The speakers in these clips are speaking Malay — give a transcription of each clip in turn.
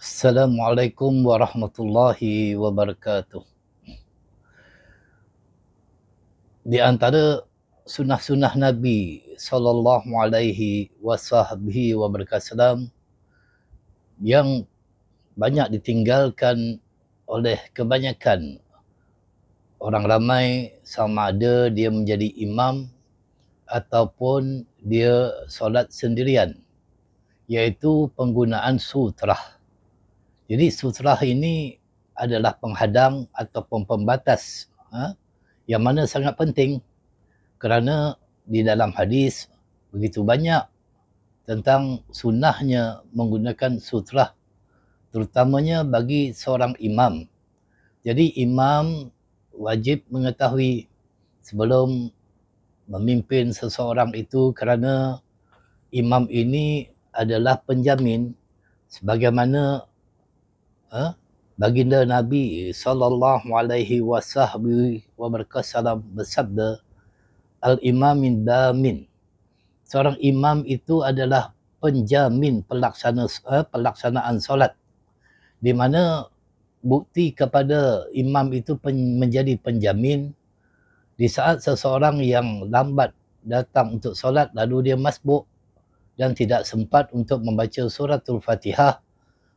Assalamualaikum warahmatullahi wabarakatuh. Di antara sunnah-sunnah Nabi sallallahu alaihi wasallam yang banyak ditinggalkan oleh kebanyakan orang ramai, sama ada dia menjadi imam ataupun dia solat sendirian, iaitu penggunaan sutrah. Jadi sutrah ini adalah penghadang ataupun pembatas, yang mana sangat penting kerana di dalam hadis begitu banyak tentang sunnahnya menggunakan sutrah, terutamanya bagi seorang imam. Jadi imam wajib mengetahui sebelum memimpin seseorang itu, kerana imam ini adalah penjamin sebagaimana baginda Nabi sallallahu alaihi wasallam bersabda, al-imamin damin. Seorang imam itu adalah penjamin pelaksanaan solat, di mana bukti kepada imam itu menjadi penjamin di saat seseorang yang lambat datang untuk solat lalu dia masbuk dan tidak sempat untuk membaca suratul Fatihah,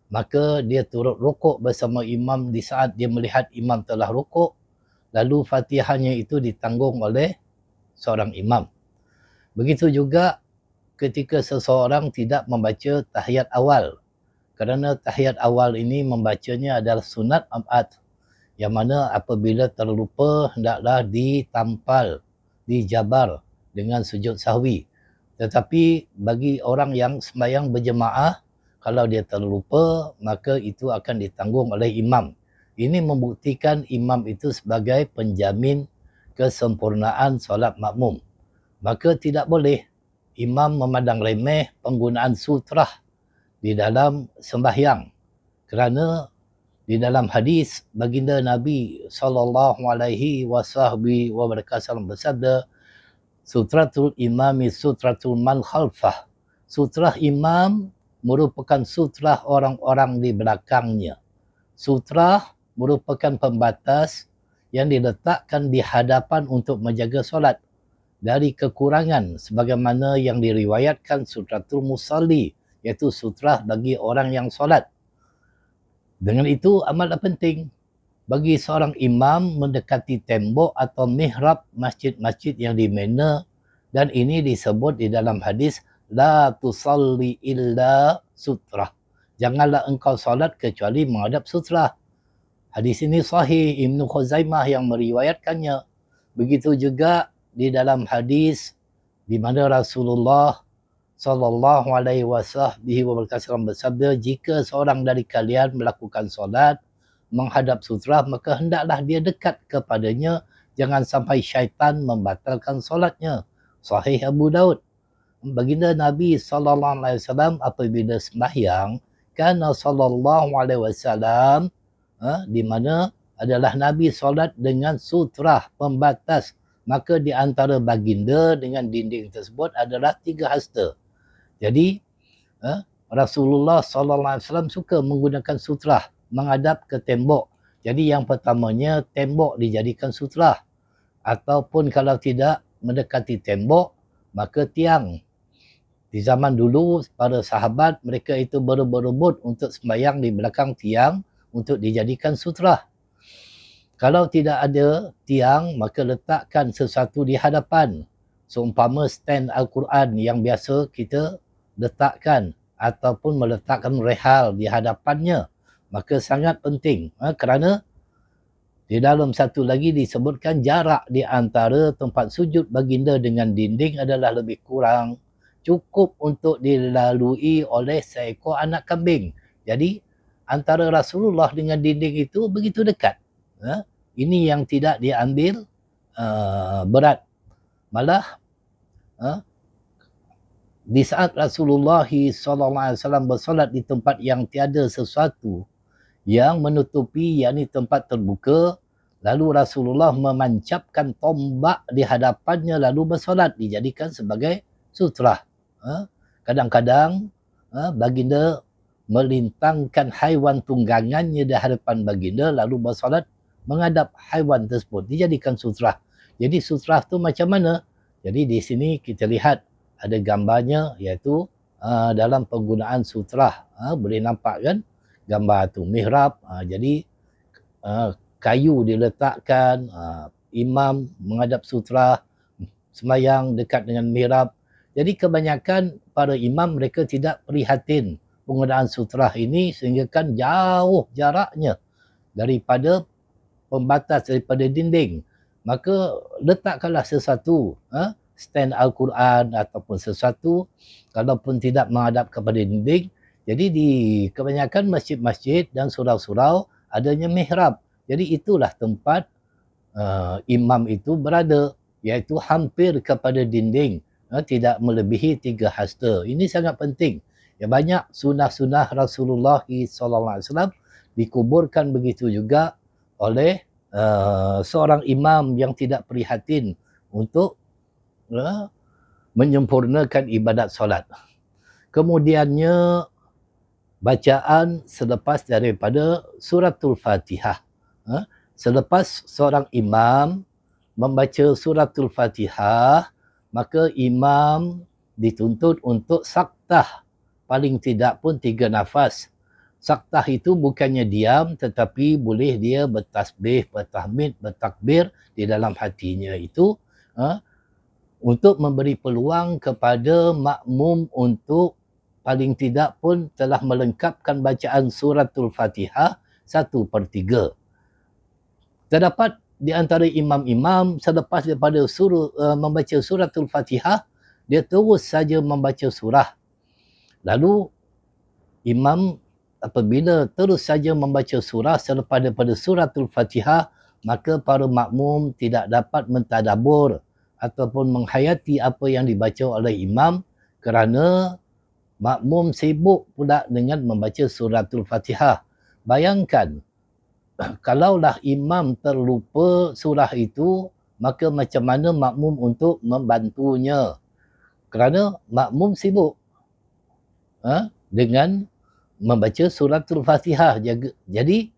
maka dia turut rukuk bersama imam di saat dia melihat imam telah rukuk, lalu Fatihahnya itu ditanggung oleh seorang imam. Begitu juga ketika seseorang tidak membaca tahiyat awal, kerana tahiyat awal ini membacanya adalah sunat abad, yang mana apabila terlupa hendaklah ditampal, dijabar dengan sujud sahwi. Tetapi bagi orang yang sembahyang berjemaah, kalau dia terlupa, maka itu akan ditanggung oleh imam. Ini membuktikan imam itu sebagai penjamin kesempurnaan solat makmum. Maka tidak boleh imam memandang remeh penggunaan sutrah di dalam sembahyang, kerana di dalam hadis baginda Nabi sallallahu alaihi wasallam bersabda, sutratul imami sutratul man khalfah. Sutrah imam merupakan sutrah orang-orang di belakangnya. Sutrah merupakan pembatas yang diletakkan di hadapan untuk menjaga solat dari kekurangan, sebagaimana yang diriwayatkan sutratul musalli, iaitu sutrah bagi orang yang solat. Dengan itu amatlah penting bagi seorang imam mendekati tembok atau mihrab masjid-masjid yang dimana, dan ini disebut di dalam hadis la tusalli illa sutrah. Janganlah engkau solat kecuali menghadap sutrah. Hadis ini sahih, Ibnu Khuzaimah yang meriwayatkannya. Begitu juga di dalam hadis di mana Rasulullah sallallahu alaihi wasallam bersabda, jika seorang dari kalian melakukan solat menghadap sutrah, maka hendaklah dia dekat kepadanya, jangan sampai syaitan membatalkan solatnya. Sahih Abu Daud. Baginda Nabi sallallahu alaihi wasallam apabila sembahyang, kana sallallahu alaihi wasallam di mana adalah Nabi solat dengan sutrah pembatas, maka di antara baginda dengan dinding tersebut adalah 3 hasta. Jadi Rasulullah sallallahu alaihi wasallam suka menggunakan sutrah menghadap ke tembok. Jadi yang pertamanya tembok dijadikan sutrah, ataupun kalau tidak mendekati tembok maka tiang. Di zaman dulu para sahabat mereka itu berebut untuk sembahyang di belakang tiang untuk dijadikan sutrah. Kalau tidak ada tiang, maka letakkan sesuatu di hadapan, seumpama stand Al-Quran yang biasa kita letakkan, ataupun meletakkan rehal di hadapannya. Maka sangat penting, kerana di dalam satu lagi disebutkan jarak di antara tempat sujud baginda dengan dinding adalah lebih kurang, cukup untuk dilalui oleh seekor anak kambing. Jadi antara Rasulullah dengan dinding itu begitu dekat. Ini yang tidak diambil berat. Malah di saat Rasulullah SAW bersolat di tempat yang tiada sesuatu yang menutupi, yakni tempat terbuka, lalu Rasulullah memancapkan tombak di hadapannya lalu bersolat, dijadikan sebagai sutrah. Kadang-kadang baginda melintangkan haiwan tunggangannya di hadapan baginda lalu bersolat menghadap haiwan tersebut. Dijadikan sutrah. Jadi sutrah tu macam mana? Jadi di sini kita lihat ada gambarnya iaitu dalam penggunaan sutrah. Boleh nampak kan gambar tu mihrab. Jadi kayu diletakkan, imam menghadap sutrah, sembahyang dekat dengan mihrab. Jadi kebanyakan para imam mereka tidak prihatin penggunaan sutrah ini sehingga kan jauh jaraknya daripada pembatas, daripada dinding. Maka letakkanlah sesuatu, stand Al-Quran ataupun sesuatu, kalaupun tidak menghadap kepada dinding. Jadi di kebanyakan masjid-masjid dan surau-surau adanya mihrab. Jadi itulah tempat imam itu berada, iaitu hampir kepada dinding, tidak melebihi 3 hasta. Ini sangat penting. Ya, banyak sunnah-sunnah Rasulullah SAW dikuburkan begitu juga oleh seorang imam yang tidak prihatin untuk menyempurnakan ibadat solat. Kemudiannya bacaan selepas daripada suratul Fatihah. Selepas seorang imam membaca suratul Fatihah, maka imam dituntut untuk saktah paling tidak pun 3 nafas. Saktah itu bukannya diam tetapi boleh dia bertasbih, bertahmid, bertakbir di dalam hatinya itu untuk memberi peluang kepada makmum untuk paling tidak pun telah melengkapkan bacaan suratul Fatihah 1/3. Terdapat di antara imam-imam selepas daripada membaca suratul Fatihah, dia terus saja membaca surah. Lalu imam apabila terus saja membaca surah selepas daripada suratul Fatihah, maka para makmum tidak dapat mentadabbur ataupun menghayati apa yang dibaca oleh imam kerana makmum sibuk pula dengan membaca suratul Fatihah. Bayangkan, kalaulah imam terlupa surah itu, maka macam mana makmum untuk membantunya? Kerana makmum sibuk dengan membaca suratul Fatihah. Jadi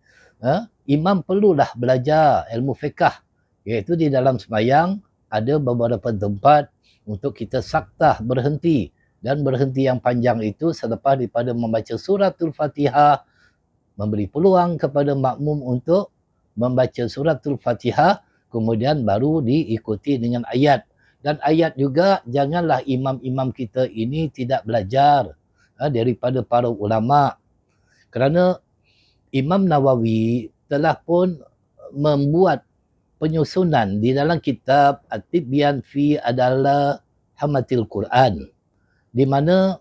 imam perlulah belajar ilmu fiqh, iaitu di dalam sembahyang ada beberapa tempat untuk kita saktah berhenti, dan berhenti yang panjang itu selepas daripada membaca suratul Fatihah, memberi peluang kepada makmum untuk membaca suratul Fatihah, kemudian baru diikuti dengan ayat. Dan ayat juga janganlah imam-imam kita ini tidak belajar daripada para ulama, kerana Imam Nawawi telah pun membuat penyusunan di dalam kitab At-Tibyan fi Adalah Hamatil Quran, di mana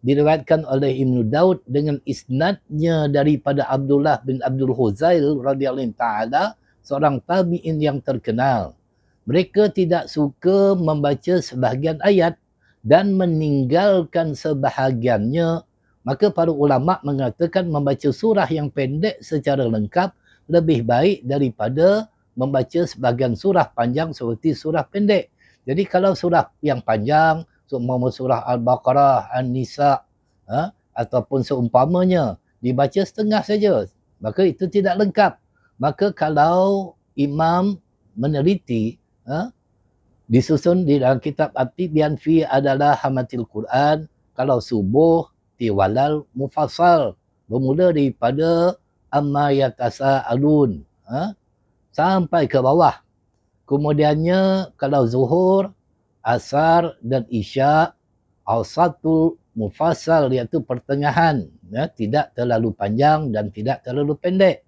diriwayatkan oleh Ibnu Daud dengan isnadnya daripada Abdullah bin Abdul Huzail radhiyallahu ta'ala, seorang tabi'in yang terkenal. Mereka tidak suka membaca sebahagian ayat dan meninggalkan sebahagiannya. Maka para ulama mengatakan membaca surah yang pendek secara lengkap lebih baik daripada membaca sebahagian surah panjang seperti surah pendek. Jadi kalau surah yang panjang, seumpama surah Al-Baqarah, An-Nisa, ataupun seumpamanya, dibaca setengah saja, maka itu tidak lengkap. Maka kalau imam meneliti, disusun di dalam kitab At-Tibyan fi Adalah Hamatil Quran, kalau subuh tiwalal mufassal, bermula daripada amma yatasaalun sampai ke bawah. Kemudiannya kalau zuhur, asar dan isya, awsatul mufassal, iaitu pertengahan, tidak terlalu panjang dan tidak terlalu pendek.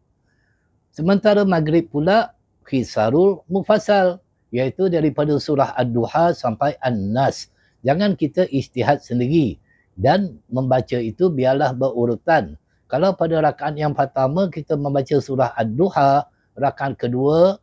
Sementara maghrib pula qisarul mufassal, iaitu daripada surah Ad-Duha sampai An-Nas. Jangan kita ijtihad sendiri, dan membaca itu biarlah berurutan. Kalau pada rakaat yang pertama kita membaca surah Ad-Duha, rakaat kedua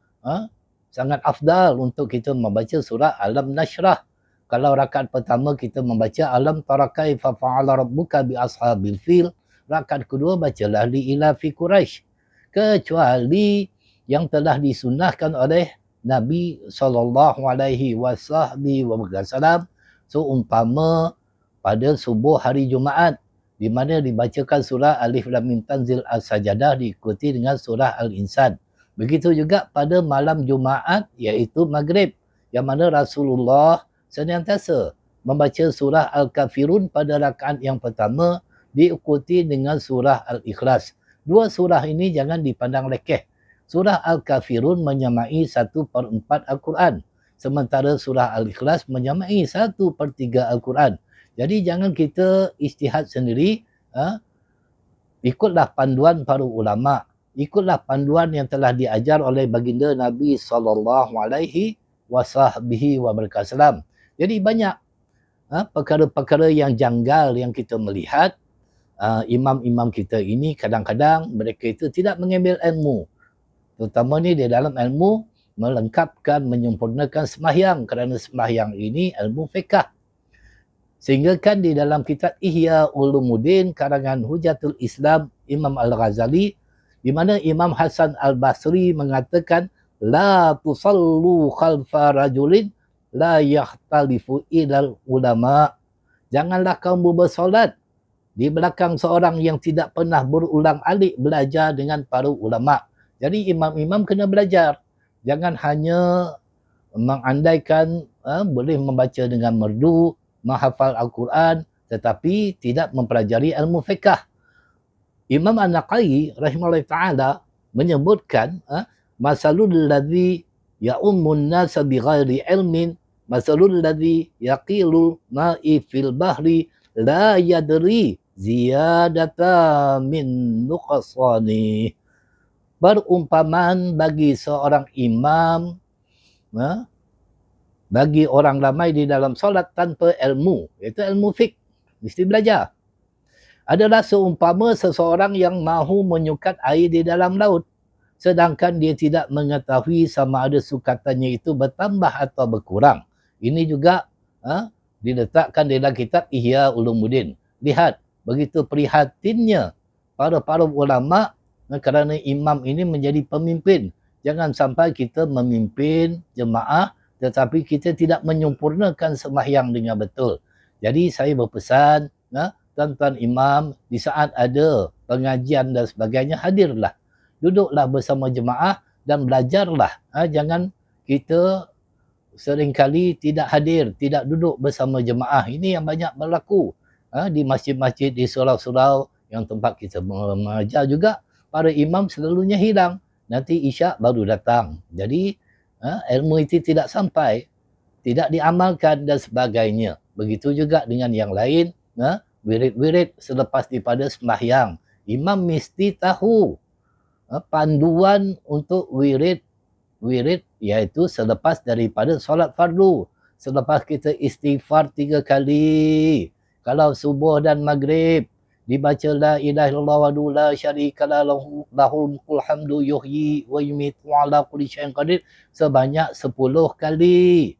sangat afdal untuk kita membaca surah Alam Nashrah. Kalau rakaat pertama kita membaca Alam Tara Kaifa Fa'ala Rabbuka bi Ashabil Fil, rakaat kedua bacalah Li Ilafi Quraisy. Kecuali yang telah disunnahkan oleh Nabi SAW, seumpama pada subuh hari Jumaat, di mana dibacakan surah Alif Lam Mim Tanzil As-Sajadah diikuti dengan surah Al-Insan. Begitu juga pada malam Jumaat iaitu Maghrib, yang mana Rasulullah senantiasa membaca surah Al-Kafirun pada rakaat yang pertama diikuti dengan surah Al-Ikhlas. Dua surah ini jangan dipandang lekeh. Surah Al-Kafirun menyamai 1/4 Al-Quran. Sementara surah Al-Ikhlas menyamai 1/3 Al-Quran. Jadi jangan kita ijtihad sendiri. Ikutlah panduan para ulama. Ikutlah panduan yang telah diajar oleh baginda Nabi SAW. Jadi banyak perkara-perkara yang janggal yang kita melihat. Imam-imam kita ini kadang-kadang mereka itu tidak mengambil ilmu. Terutama ni di dalam ilmu melengkapkan, menyempurnakan sembahyang, kerana sembahyang ini ilmu fiqh. Sehingga kan di dalam kitab Ihya Ulumuddin karangan Hujatul Islam Imam Al-Ghazali, di mana Imam Hasan Al-Basri mengatakan la tusallu khalfa rajulin la yahtalifu ilal ulama. Janganlah kamu bersolat di belakang seorang yang tidak pernah berulang alik belajar dengan para ulama. Jadi imam-imam kena belajar. Jangan hanya mengandaikan boleh membaca dengan merdu, menghafal Al-Quran, tetapi tidak mempelajari ilmu fiqh. Imam An-Naqai rahimahullah ta'ala menyebutkan masalul ladzi ya'ummun nasa bighairi ilmin masalul ladzi yaqilul ma'i fil bahri la yadri ziyadata min nuqsani. Perumpamaan bagi seorang imam bagi orang ramai di dalam solat tanpa ilmu, iaitu ilmu fiqh, mesti belajar. Adalah seumpama seseorang yang mahu menyukat air di dalam laut, sedangkan dia tidak mengetahui sama ada sukatannya itu bertambah atau berkurang. Ini juga diletakkan dalam kitab Ihya Ulumuddin. Lihat, begitu prihatinnya para ulama kerana imam ini menjadi pemimpin. Jangan sampai kita memimpin jemaah tetapi kita tidak menyempurnakan sembahyang dengan betul. Jadi saya berpesan, tuan-tuan imam, di saat ada pengajian dan sebagainya, hadirlah. Duduklah bersama jemaah dan belajarlah. Jangan kita seringkali tidak hadir, tidak duduk bersama jemaah. Ini yang banyak berlaku di masjid-masjid, di surau-surau yang tempat kita mengajar juga. Para imam selalunya hilang. Nanti isyak baru datang. Jadi ilmu itu tidak sampai, tidak diamalkan dan sebagainya. Begitu juga dengan yang lain. Wirid-wirid selepas daripada sembahyang. Imam mesti tahu panduan untuk wirid iaitu selepas daripada solat fardu. Selepas kita istighfar 3 kali. Kalau subuh dan maghrib dibaca la ilaha illallah wa la syarika lahu lahul mulkul hamdu yuhyi wa yumiitu wa ala kulli syai'in qadir sebanyak 10 kali.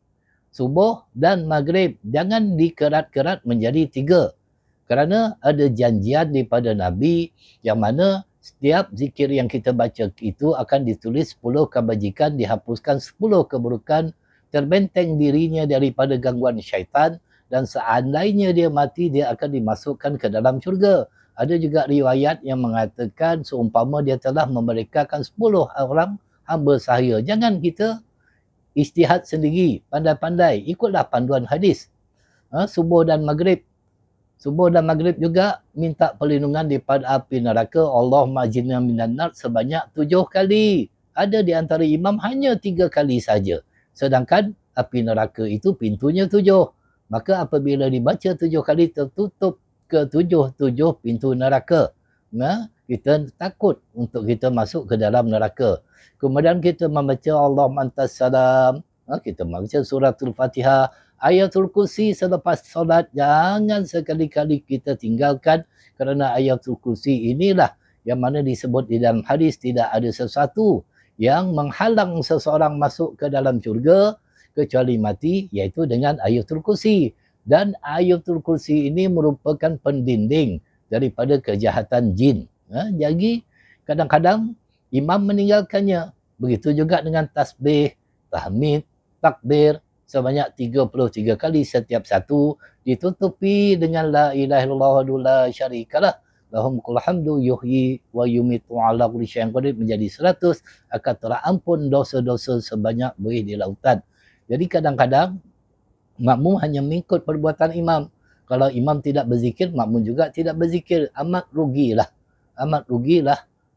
Subuh dan maghrib, jangan dikerat-kerat menjadi 3. Kerana ada janjian daripada Nabi yang mana setiap zikir yang kita baca itu akan ditulis 10 kebajikan, dihapuskan 10 keburukan, terbenteng dirinya daripada gangguan syaitan. Dan seandainya dia mati, dia akan dimasukkan ke dalam syurga. Ada juga riwayat yang mengatakan seumpama dia telah memerdekakan 10 orang hamba sahaya. Jangan kita ijtihad sendiri, pandai-pandai. Ikutlah panduan hadis. Subuh dan maghrib. Subuh dan maghrib juga minta perlindungan daripada api neraka. Allahumma ajirna minan nar sebanyak 7 kali. Ada di antara imam hanya 3 kali saja. Sedangkan api neraka itu pintunya 7. Maka apabila dibaca 7 kali tertutup ke 7 pintu neraka. Kita takut untuk kita masuk ke dalam neraka. Kemudian kita membaca Allahumma antas salam. Kita membaca suratul Fatihah. Ayatul Kursi selepas solat. Jangan sekali-kali kita tinggalkan. Kerana ayatul Kursi inilah yang mana disebut di dalam hadis tidak ada sesuatu yang menghalang seseorang masuk ke dalam syurga kecuali mati, iaitu dengan ayatul kursi. Dan ayatul kursi ini merupakan pendinding daripada kejahatan jin. Jadi kadang-kadang imam meninggalkannya. Begitu juga dengan tasbih, tahmid, takbir, sebanyak 33 kali setiap satu, ditutupi dengan la ilaha illallah wa la syarikalah lahum kullu hamdu yuhyi wa yumitu ala kulli syai'in qadir menjadi 100, akan terampun dosa-dosa sebanyak buih di lautan. Jadi kadang-kadang makmum hanya mengikut perbuatan imam. Kalau imam tidak berzikir, makmum juga tidak berzikir. Amat rugilah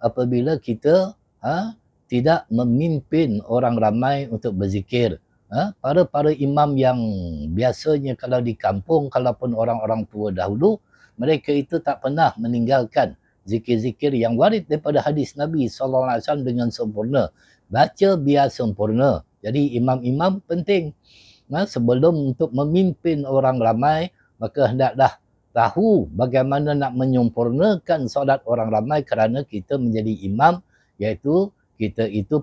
apabila kita tidak memimpin orang ramai untuk berzikir. Para imam yang biasanya kalau di kampung, kalaupun orang-orang tua dahulu, mereka itu tak pernah meninggalkan zikir-zikir yang warid daripada hadis Nabi SAW dengan sempurna. Baca biar sempurna. Jadi imam-imam penting. Sebelum untuk memimpin orang ramai, maka hendaklah tahu bagaimana nak menyempurnakan solat orang ramai kerana kita menjadi imam, iaitu kita itu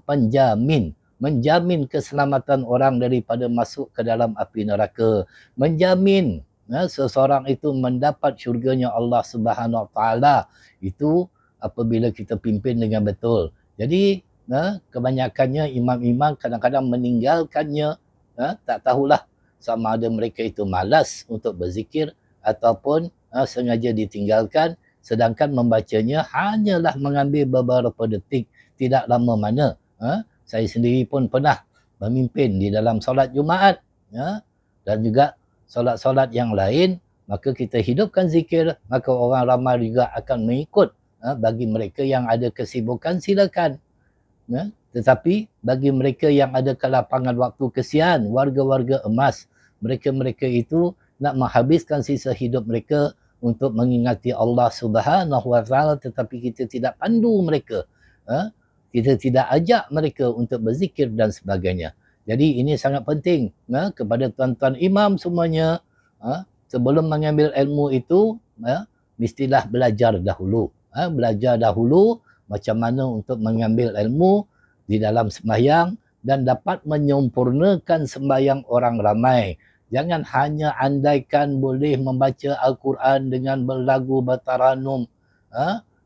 menjamin keselamatan orang daripada masuk ke dalam api neraka, menjamin seseorang itu mendapat syurganya Allah Subhanahu Wa Taala itu apabila kita pimpin dengan betul. Jadi kebanyakannya imam-imam kadang-kadang meninggalkannya, tak tahulah sama ada mereka itu malas untuk berzikir ataupun sengaja ditinggalkan, sedangkan membacanya hanyalah mengambil beberapa detik, tidak lama mana. Saya sendiri pun pernah memimpin di dalam solat Jumaat dan juga solat-solat yang lain, maka kita hidupkan zikir, maka orang ramai juga akan mengikut. Bagi mereka yang ada kesibukan, silakan. Tetapi bagi mereka yang ada kelapangan waktu, kesian warga-warga emas, mereka-mereka itu nak menghabiskan sisa hidup mereka untuk mengingati Allah Subhanahu Wa Taala, tetapi kita tidak pandu mereka, kita tidak ajak mereka untuk berzikir dan sebagainya. Jadi ini sangat penting kepada tuan-tuan imam semuanya, sebelum mengambil ilmu itu mestilah belajar dahulu. Belajar dahulu macam mana untuk mengambil ilmu di dalam sembahyang dan dapat menyempurnakan sembahyang orang ramai. Jangan hanya andaikan boleh membaca Al-Quran dengan berlagu bertaranum,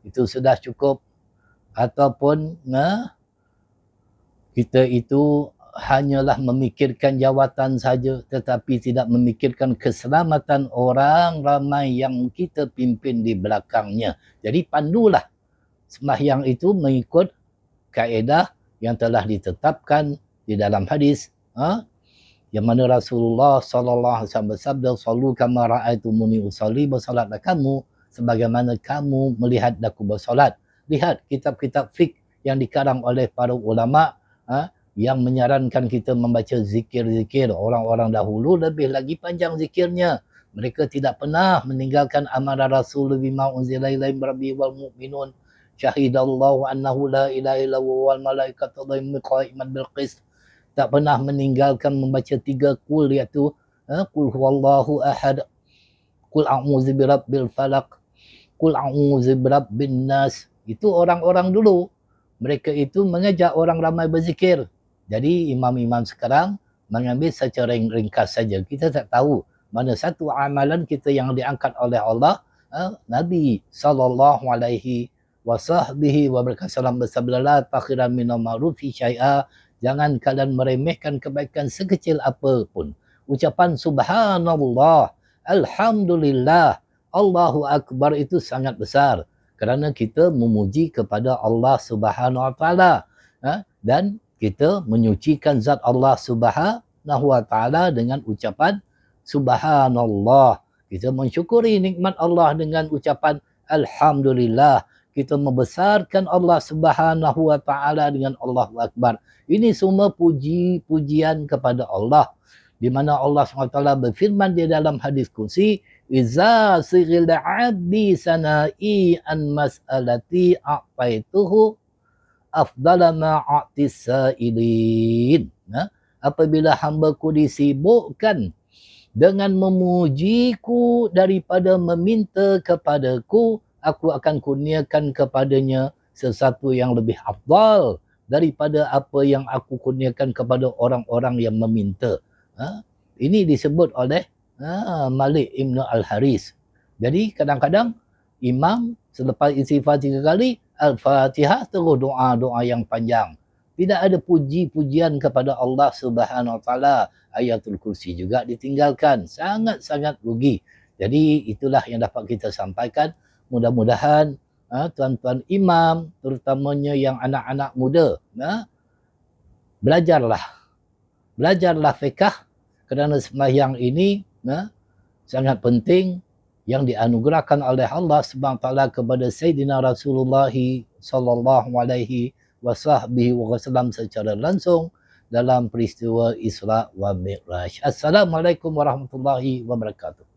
itu sudah cukup. Ataupun kita itu hanyalah memikirkan jawatan saja tetapi tidak memikirkan keselamatan orang ramai yang kita pimpin di belakangnya. Jadi pandulah sembahyang itu mengikut kaedah yang telah ditetapkan di dalam hadis, yang mana Rasulullah sallallahu alaihi wasallam bersabda, "Sallu kama ra'aitumuni usalli", bersolatlah kamu sebagaimana kamu melihat aku bersolat. Lihat kitab-kitab fiqh yang dikarang oleh para ulama yang menyarankan kita membaca zikir-zikir. Orang-orang dahulu lebih lagi panjang zikirnya. Mereka tidak pernah meninggalkan amanah Rasul bima unzila ilaihi rabbi wal mu'minun syahidallahu annahu la ilaha illa huwa wal malaikatu qa'iman bil qist. Tak pernah meninggalkan membaca 3 kul, iaitu qul huwallahu ahad, qul a'udzu birabbil falaq, qul a'udzu birabbin nas. Itu orang-orang dulu. Mereka itu mengajak orang ramai berzikir. Jadi imam-imam sekarang mengambil secara ringkas saja. Kita tak tahu mana satu amalan kita yang diangkat oleh Allah. Nabi sallallahu alaihi wasahbihi wabarakatuh bersabda, la takhiran minal ma'rufi syai'a. Jangan kalian meremehkan kebaikan sekecil apapun. Ucapan subhanallah, alhamdulillah, Allahu akbar itu sangat besar. Kerana kita memuji kepada Allah Subhanahu Wa Taala, dan kita menyucikan zat Allah Subhanahu Wa Taala dengan ucapan subhanallah. Kita mensyukuri nikmat Allah dengan ucapan alhamdulillah. Kita membesarkan Allah Subhanahu Wa Taala dengan Allahu Akbar. Ini semua puji-pujian kepada Allah, di mana Allah SWT berfirman di dalam hadis kursi, "Iza sighil 'abdi sana'i an mas'alati a'taituhu afdala ma a'tis sa'ilin." Apabila hamba-Ku disibukkan dengan memujiku daripada meminta kepadaku, aku akan kurniakan kepadanya sesuatu yang lebih afdal daripada apa yang aku kurniakan kepada orang-orang yang meminta. Ini disebut oleh Malik Ibn Al-Haris. Jadi kadang-kadang imam selepas istighfar 3 kali, Al-Fatihah terus doa-doa yang panjang. Tidak ada puji-pujian kepada Allah Subhanahu Wa Taala. Ayatul Kursi juga ditinggalkan. Sangat-sangat rugi. Jadi itulah yang dapat kita sampaikan. Mudah-mudahan tuan-tuan imam, terutamanya yang anak-anak muda, belajarlah fiqh, kerana sembahyang ini sangat penting yang dianugerahkan oleh Allah Subhanahu Wa Taala kepada Sayyidina Rasulullah sallallahu alaihi wasallam secara langsung dalam peristiwa Isra wa Mi'raj. Assalamualaikum warahmatullahi wabarakatuh.